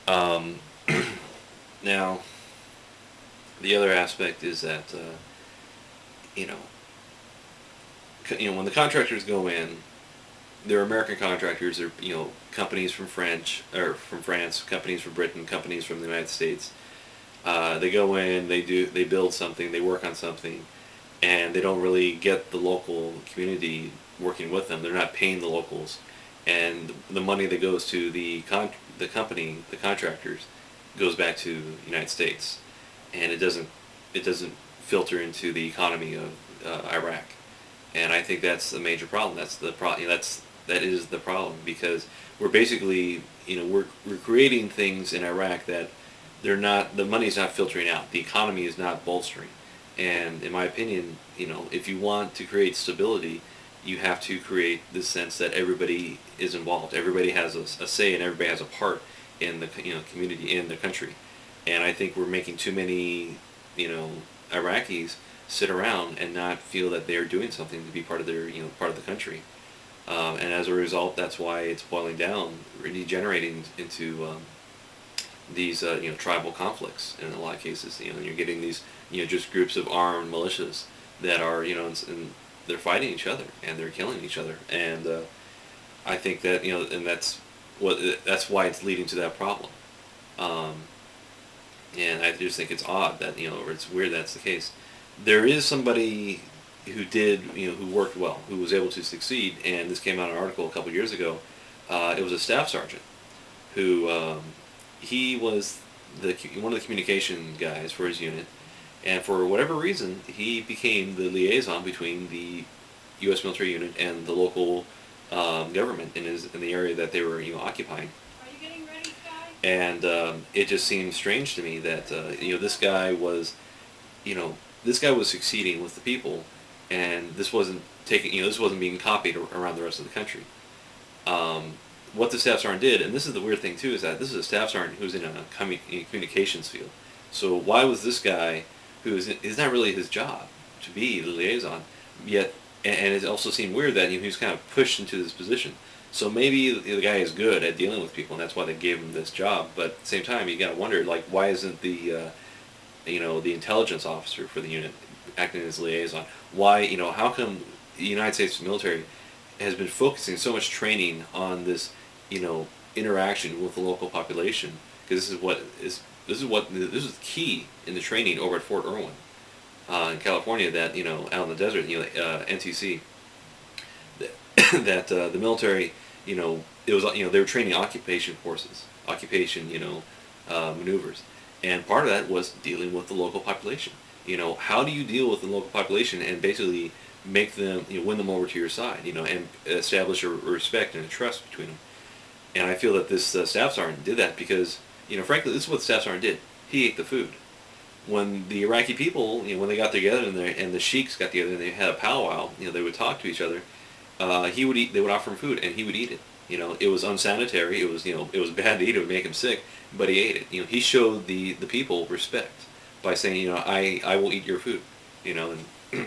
Um, now, the other aspect is that you know, when the contractors go in, they're American contractors. They're companies from from France, companies from Britain, companies from the United States. They go in, they build something, they work on something, and they don't really get the local community working with them. They're not paying the locals, and the money that goes to the company, the contractors, goes back to the United States, and it doesn't filter into the economy of Iraq. And I think that's the major problem. That is the problem, because we're basically we're creating things in Iraq that the money's not filtering out. The economy is not bolstering. And in my opinion, if you want to create stability, you have to create this sense that everybody is involved. Everybody has a say, and everybody has a part in the community, in the country. And I think we're making too many Iraqis sit around and not feel that they're doing something to be part of their part of the country. And as a result, that's why it's boiling down, degenerating into these tribal conflicts in a lot of cases. You're getting these just groups of armed militias that are and they're fighting each other and they're killing each other. And I think that and that's why it's leading to that problem. Um, and I just think it's odd that or it's weird that's the case. There is somebody who did who worked well, who was able to succeed, and this came out in an article a couple years ago. It was a staff sergeant who he was one of the communication guys for his unit, and for whatever reason, he became the liaison between the U.S. military unit and the local government in the area that they were occupying. Are you getting ready, Sky? And it just seemed strange to me that this guy was this guy was succeeding with the people, and this wasn't this wasn't being copied around the rest of the country. What the staff sergeant did, and this is the weird thing too, is that this is a staff sergeant who's in a communications field. So why was this guy, is not really his job to be the liaison, yet, and it also seemed weird that he was kind of pushed into this position. So maybe the guy is good at dealing with people, and that's why they gave him this job. But at the same time, you got to wonder, like, why isn't the the intelligence officer for the unit acting as liaison? Why, how come the United States military has been focusing so much training on this, interaction with the local population? Because this is key in the training over at Fort Irwin, in California. That out in the desert, NTC, that the military, it was they were training occupation forces, occupation, maneuvers. And part of that was dealing with the local population. How do you deal with the local population and basically make them, win them over to your side, and establish a respect and a trust between them. And I feel that this staff sergeant did that because, frankly, this is what the staff sergeant did. He ate the food. When the Iraqi people, when they got together and the sheiks got together and they had a powwow, they would talk to each other. They would offer him food and he would eat it. It was unsanitary. It was bad to eat. It would make him sick, but he ate it. He showed the people respect by saying, I will eat your food. And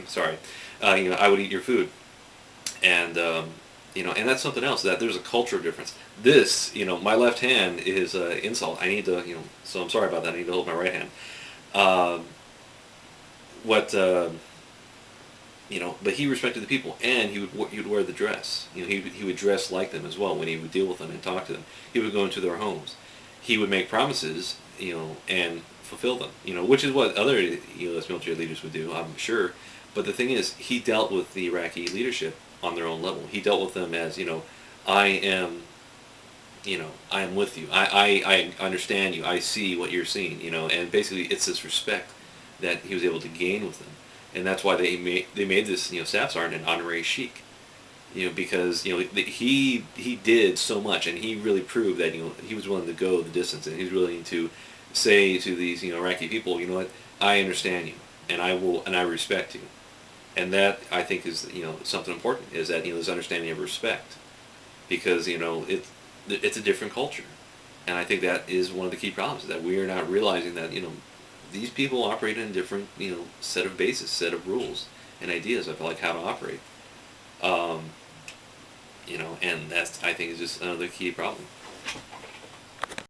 sorry, I would eat your food, and and that's something else. That there's a cultural difference. This, my left hand is insult. I need to, so I'm sorry about that. I need to hold my right hand. What but he respected the people, and he would wear the dress. He would dress like them as well when he would deal with them and talk to them. He would go into their homes. He would make promises, and fulfill them. Which is what other U.S. military leaders would do, I'm sure. But the thing is, he dealt with the Iraqi leadership on their own level. He dealt with them as, I am, I am with you. I understand you. I see what you're seeing. And basically, it's this respect that he was able to gain with them. And that's why they made this staff sergeant an honorary sheik, because he did so much, and he really proved that he was willing to go the distance, and he was willing to say to these Iraqi people, what, I understand you, and I respect you, and that I think is something important, is that this understanding of respect, because it's a different culture, and I think that is one of the key problems, that we are not realizing that these people operate in a different, set of bases, set of rules and ideas of like how to operate. And that's, I think, is just another key problem.